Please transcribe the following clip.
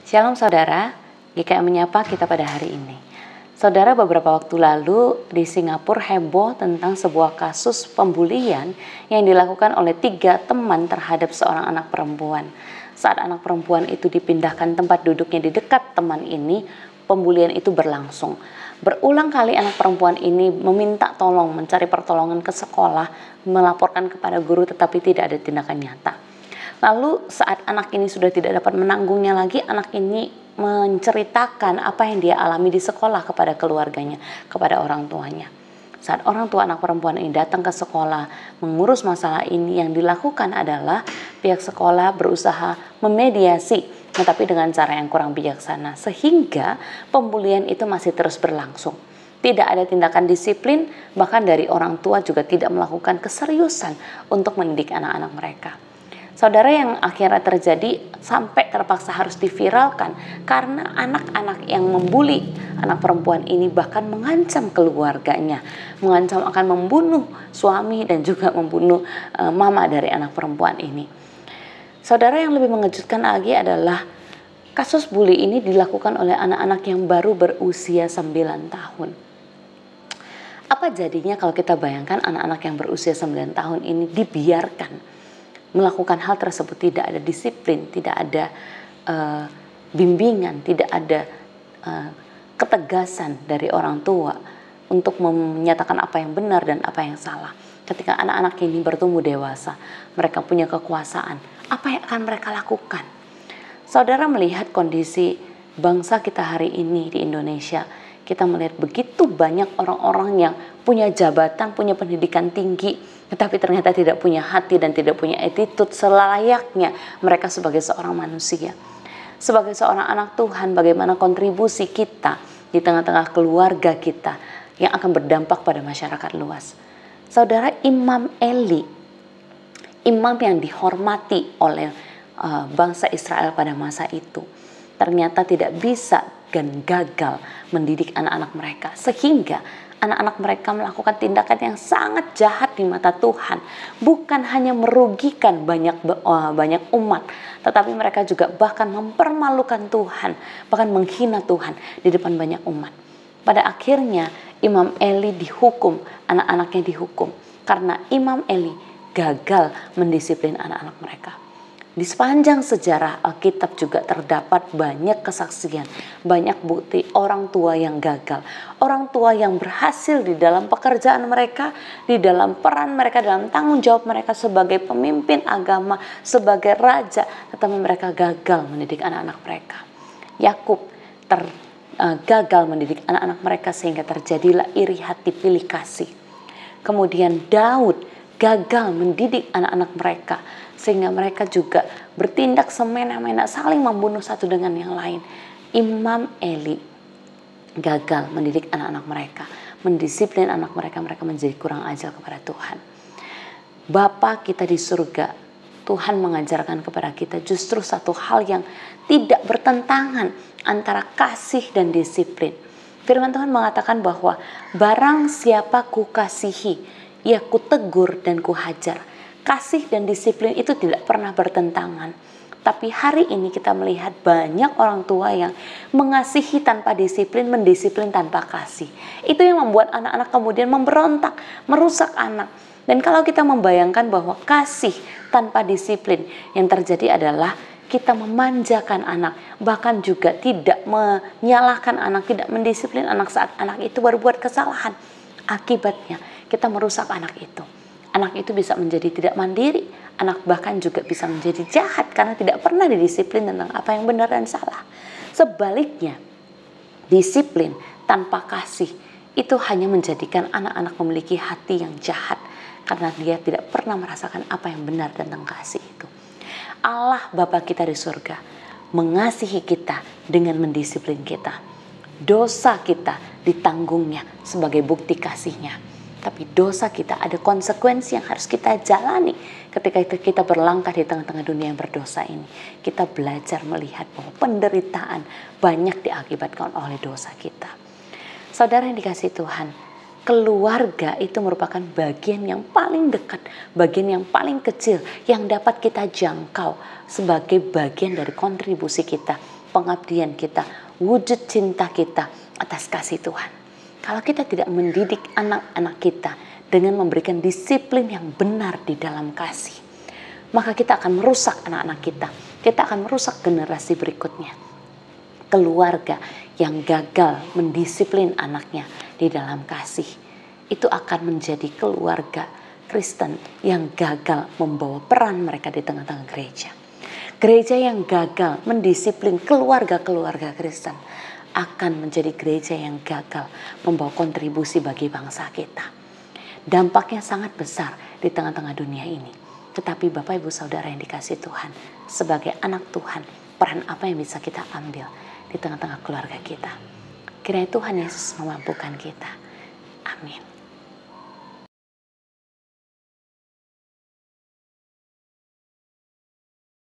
Shalom saudara, GKM menyapa kita pada hari ini. Saudara, beberapa waktu lalu di Singapura heboh tentang sebuah kasus pembulian yang dilakukan oleh 3 teman terhadap seorang anak perempuan. Saat anak perempuan itu dipindahkan tempat duduknya di dekat teman ini, pembulian itu berlangsung. Berulang kali anak perempuan ini meminta tolong, mencari pertolongan ke sekolah, melaporkan kepada guru, tetapi tidak ada tindakan nyata. Lalu saat anak ini sudah tidak dapat menanggungnya lagi, anak ini menceritakan apa yang dia alami di sekolah kepada keluarganya, kepada orang tuanya. Saat orang tua anak perempuan ini datang ke sekolah mengurus masalah ini, yang dilakukan adalah pihak sekolah berusaha memediasi, tetapi dengan cara yang kurang bijaksana, sehingga pembulian itu masih terus berlangsung. Tidak ada tindakan disiplin, bahkan dari orang tua juga tidak melakukan keseriusan untuk mendidik anak-anak mereka. Saudara, yang akhirnya terjadi sampai terpaksa harus diviralkan karena anak-anak yang membuli anak perempuan ini bahkan mengancam keluarganya, mengancam akan membunuh suami dan juga membunuh mama dari anak perempuan ini. Saudara, yang lebih mengejutkan lagi adalah kasus bully ini dilakukan oleh anak-anak yang baru berusia 9 tahun. Apa jadinya kalau kita bayangkan anak-anak yang berusia 9 tahun ini dibiarkan melakukan hal tersebut, tidak ada disiplin, tidak ada bimbingan, tidak ada ketegasan dari orang tua untuk menyatakan apa yang benar dan apa yang salah. Ketika anak-anak ini bertumbuh dewasa, mereka punya kekuasaan, apa yang akan mereka lakukan? Saudara, melihat kondisi bangsa kita hari ini di Indonesia, kita melihat begitu banyak orang-orang yang punya jabatan, punya pendidikan tinggi, tetapi ternyata tidak punya hati dan tidak punya attitude selayaknya mereka sebagai seorang manusia. Sebagai seorang anak Tuhan, bagaimana kontribusi kita di tengah-tengah keluarga kita yang akan berdampak pada masyarakat luas. Saudara, Imam Eli, imam yang dihormati oleh bangsa Israel pada masa itu, ternyata tidak bisa dan gagal mendidik anak-anak mereka, sehingga anak-anak mereka melakukan tindakan yang sangat jahat di mata Tuhan. Bukan hanya merugikan banyak umat, tetapi mereka juga bahkan mempermalukan Tuhan, bahkan menghina Tuhan di depan banyak umat. Pada akhirnya Imam Eli dihukum, anak-anaknya dihukum, karena Imam Eli gagal mendisiplin anak-anak mereka. Di sepanjang sejarah Alkitab juga terdapat banyak kesaksian, banyak bukti orang tua yang gagal, orang tua yang berhasil di dalam pekerjaan mereka, di dalam peran mereka, dalam tanggung jawab mereka sebagai pemimpin agama, sebagai raja, tetapi mereka gagal mendidik anak-anak mereka. Yakub gagal mendidik anak-anak mereka sehingga terjadilah iri hati, pilih kasih. Kemudian Daud gagal mendidik anak-anak mereka sehingga mereka juga bertindak semena-mena, saling membunuh satu dengan yang lain. Imam Eli gagal mendidik anak-anak mereka, mendisiplin anak mereka, mereka menjadi kurang ajar kepada Tuhan. Bapa kita di surga, Tuhan mengajarkan kepada kita justru satu hal yang tidak bertentangan antara kasih dan disiplin. Firman Tuhan mengatakan bahwa barang siapa kukasihi, ia kutegur dan kuhajar. Kasih dan disiplin itu tidak pernah bertentangan. Tapi hari ini kita melihat banyak orang tua yang mengasihi tanpa disiplin, mendisiplin tanpa kasih. Itu yang membuat anak-anak kemudian memberontak, merusak anak. Dan kalau kita membayangkan bahwa kasih tanpa disiplin, yang terjadi adalah kita memanjakan anak, bahkan juga tidak menyalahkan anak, tidak mendisiplin anak saat anak itu berbuat kesalahan. Akibatnya kita merusak anak itu. Anak itu bisa menjadi tidak mandiri, anak bahkan juga bisa menjadi jahat karena tidak pernah didisiplin tentang apa yang benar dan salah. Sebaliknya, disiplin tanpa kasih itu hanya menjadikan anak-anak memiliki hati yang jahat karena dia tidak pernah merasakan apa yang benar tentang kasih itu. Allah Bapa kita di surga mengasihi kita dengan mendisiplin kita. Dosa kita ditanggungnya sebagai bukti kasihnya. Tapi dosa kita ada konsekuensi yang harus kita jalani ketika kita berlangkah di tengah-tengah dunia yang berdosa ini. Kita belajar melihat bahwa penderitaan banyak diakibatkan oleh dosa kita. Saudara yang dikasihi Tuhan, keluarga itu merupakan bagian yang paling dekat, bagian yang paling kecil yang dapat kita jangkau sebagai bagian dari kontribusi kita, pengabdian kita, wujud cinta kita atas kasih Tuhan. Kalau kita tidak mendidik anak-anak kita dengan memberikan disiplin yang benar di dalam kasih, maka kita akan merusak anak-anak kita. Kita akan merusak generasi berikutnya. Keluarga yang gagal mendisiplin anaknya di dalam kasih, itu akan menjadi keluarga Kristen yang gagal membawa peran mereka di tengah-tengah gereja. Gereja yang gagal mendisiplin keluarga-keluarga Kristen akan menjadi gereja yang gagal membawa kontribusi bagi bangsa kita. Dampaknya sangat besar di tengah-tengah dunia ini. Tetapi Bapak Ibu Saudara yang dikasihi Tuhan, sebagai anak Tuhan, peran apa yang bisa kita ambil di tengah-tengah keluarga kita? Kiranya Tuhan Yesus memampukan kita. Amin.